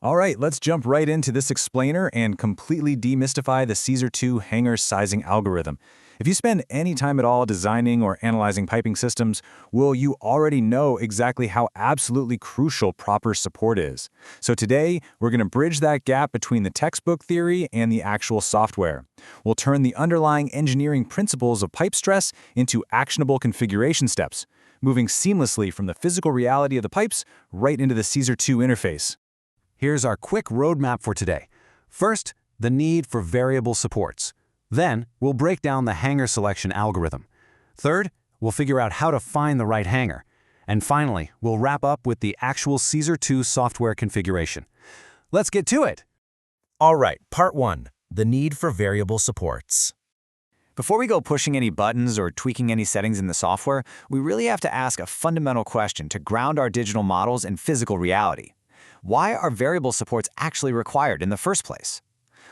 All right, let's jump right into this explainer and completely demystify the Caesar 2 hanger sizing algorithm. If you spend any time at all designing or analyzing piping systems, will you already know exactly how absolutely crucial proper support is? So today, we're going to bridge that gap between the textbook theory and the actual software. We'll turn the underlying engineering principles of pipe stress into actionable configuration steps, moving seamlessly from the physical reality of the pipes right into the Caesar 2 interface. Here's our quick roadmap for today. First, the need for variable supports. Then, we'll break down the hanger selection algorithm. Third, we'll figure out how to find the right hanger. And finally, we'll wrap up with the actual Caesar 2 software configuration. Let's get to it! All right, part 1, the need for variable supports. Before we go pushing any buttons or tweaking any settings in the software, we really have to ask a fundamental question to ground our digital models in physical reality. Why are variable supports actually required in the first place?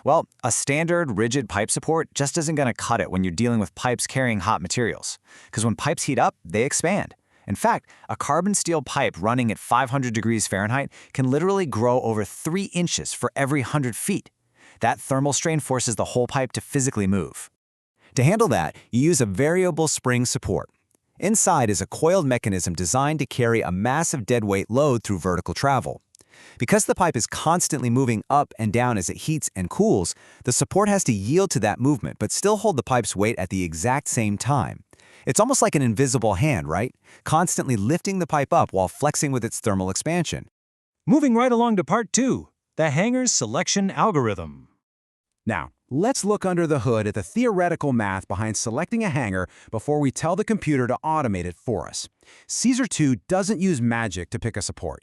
Well, a standard, rigid pipe support just isn't going to cut it when you're dealing with pipes carrying hot materials. Because when pipes heat up, they expand. In fact, a carbon steel pipe running at 500 degrees Fahrenheit can literally grow over 3 inches for every 100 feet. That thermal strain forces the whole pipe to physically move. To handle that, you use a variable spring support. Inside is a coiled mechanism designed to carry a massive deadweight load through vertical travel. Because the pipe is constantly moving up and down as it heats and cools, the support has to yield to that movement but still hold the pipe's weight at the exact same time. It's almost like an invisible hand, right? Constantly lifting the pipe up while flexing with its thermal expansion. Moving right along to part 2, the hanger's selection algorithm. Now, let's look under the hood at the theoretical math behind selecting a hanger before we tell the computer to automate it for us. Caesar 2 doesn't use magic to pick a support,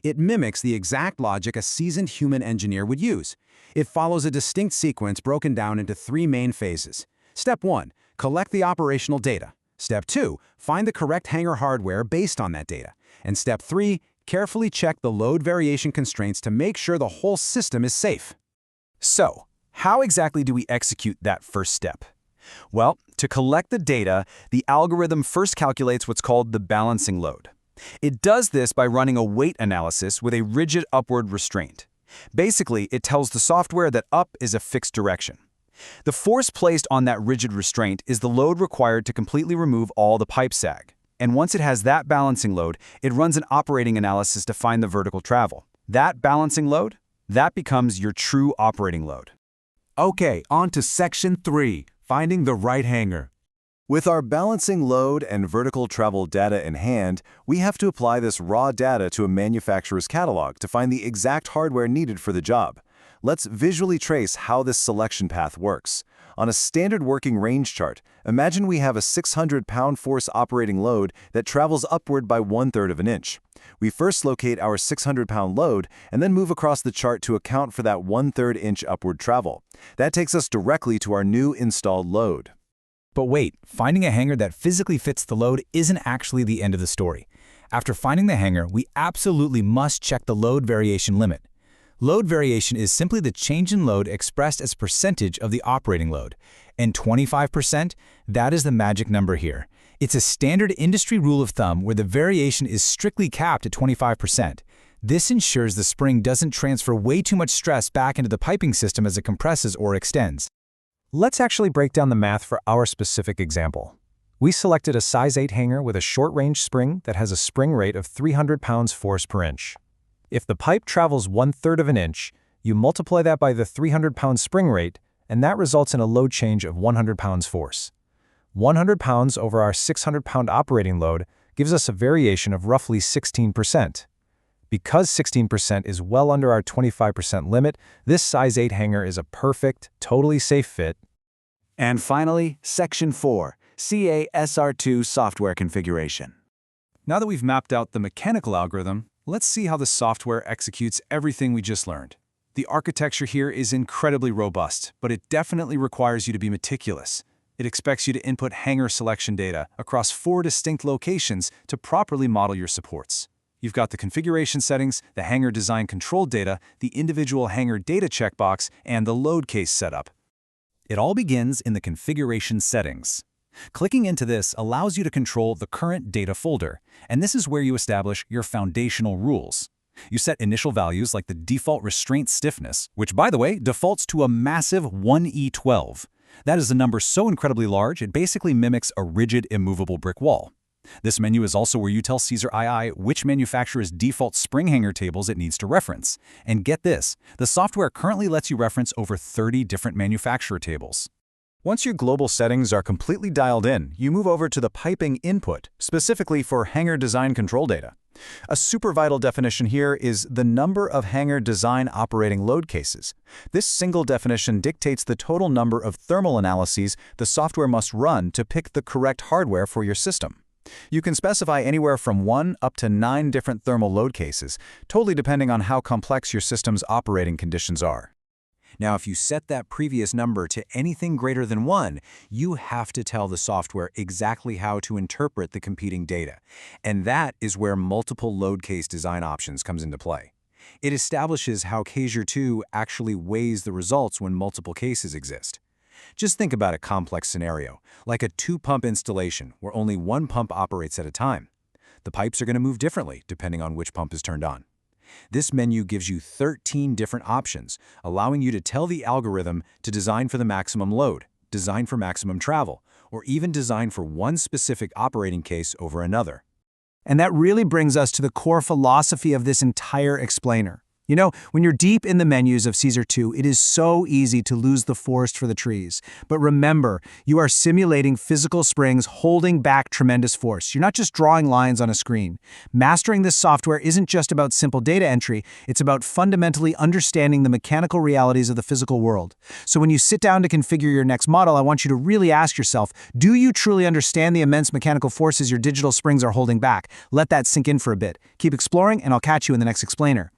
It mimics the exact logic a seasoned human engineer would use. It follows a distinct sequence broken down into 3 main phases. Step 1, collect the operational data. Step 2, find the correct hanger hardware based on that data. And Step 3, carefully check the load variation constraints to make sure the whole system is safe. So, how exactly do we execute that first step? Well, to collect the data, the algorithm first calculates what's called the balancing load. It does this by running a weight analysis with a rigid upward restraint. Basically, it tells the software that up is a fixed direction. The force placed on that rigid restraint is the load required to completely remove all the pipe sag. And once it has that balancing load, it runs an operating analysis to find the vertical travel. That balancing load, that becomes your true operating load. Okay, on to section 3, finding the right hanger. With our balancing load and vertical travel data in hand, we have to apply this raw data to a manufacturer's catalog to find the exact hardware needed for the job. Let's visually trace how this selection path works. On a standard working range chart, imagine we have a 600-pound force operating load that travels upward by 1/3 of an inch. We first locate our 600-pound load and then move across the chart to account for that 1/3 inch upward travel. That takes us directly to our new installed load. But wait, finding a hanger that physically fits the load isn't actually the end of the story. After finding the hanger, we absolutely must check the load variation limit. Load variation is simply the change in load expressed as percentage of the operating load. And 25%, that is the magic number here. It's a standard industry rule of thumb where the variation is strictly capped at 25%. This ensures the spring doesn't transfer way too much stress back into the piping system as it compresses or extends. Let's actually break down the math for our specific example. We selected a size 8 hanger with a short-range spring that has a spring rate of 300 pounds force per inch. If the pipe travels 1/3 of an inch, you multiply that by the 300-pound spring rate, and that results in a load change of 100 pounds force. 100 pounds over our 600-pound operating load gives us a variation of roughly 16%. Because 16% is well under our 25% limit, this size 8 hanger is a perfect, totally safe fit. And finally, section 4, CASR2 software configuration. Now that we've mapped out the mechanical algorithm, let's see how the software executes everything we just learned. The architecture here is incredibly robust, but it definitely requires you to be meticulous. It expects you to input hanger selection data across 4 distinct locations to properly model your supports. You've got the configuration settings, the hanger design control data, the individual hanger data checkbox, and the load case setup. It all begins in the configuration settings. Clicking into this allows you to control the current data folder, and this is where you establish your foundational rules. You set initial values like the default restraint stiffness, which, by the way, defaults to a massive 1E12. That is a number so incredibly large, it basically mimics a rigid, immovable brick wall. This menu is also where you tell Caesar II which manufacturer's default spring hanger tables it needs to reference. And get this, the software currently lets you reference over 30 different manufacturer tables. Once your global settings are completely dialed in, you move over to the piping input, specifically for hanger design control data. A super vital definition here is the number of hanger design operating load cases. This single definition dictates the total number of thermal analyses the software must run to pick the correct hardware for your system. You can specify anywhere from 1 up to 9 different thermal load cases, totally depending on how complex your system's operating conditions are. Now, if you set that previous number to anything greater than 1, you have to tell the software exactly how to interpret the competing data. And that is where multiple load case design options comes into play. It establishes how Caesar 2 actually weighs the results when multiple cases exist. Just think about a complex scenario, like a 2-pump installation where only 1 pump operates at a time. The pipes are going to move differently depending on which pump is turned on. This menu gives you 13 different options, allowing you to tell the algorithm to design for the maximum load, design for maximum travel, or even design for one specific operating case over another. And that really brings us to the core philosophy of this entire explainer. You know, when you're deep in the menus of Caesar 2, it is so easy to lose the forest for the trees. But remember, you are simulating physical springs holding back tremendous force. You're not just drawing lines on a screen. Mastering this software isn't just about simple data entry, it's about fundamentally understanding the mechanical realities of the physical world. So when you sit down to configure your next model, I want you to really ask yourself, do you truly understand the immense mechanical forces your digital springs are holding back? Let that sink in for a bit. Keep exploring, and I'll catch you in the next explainer.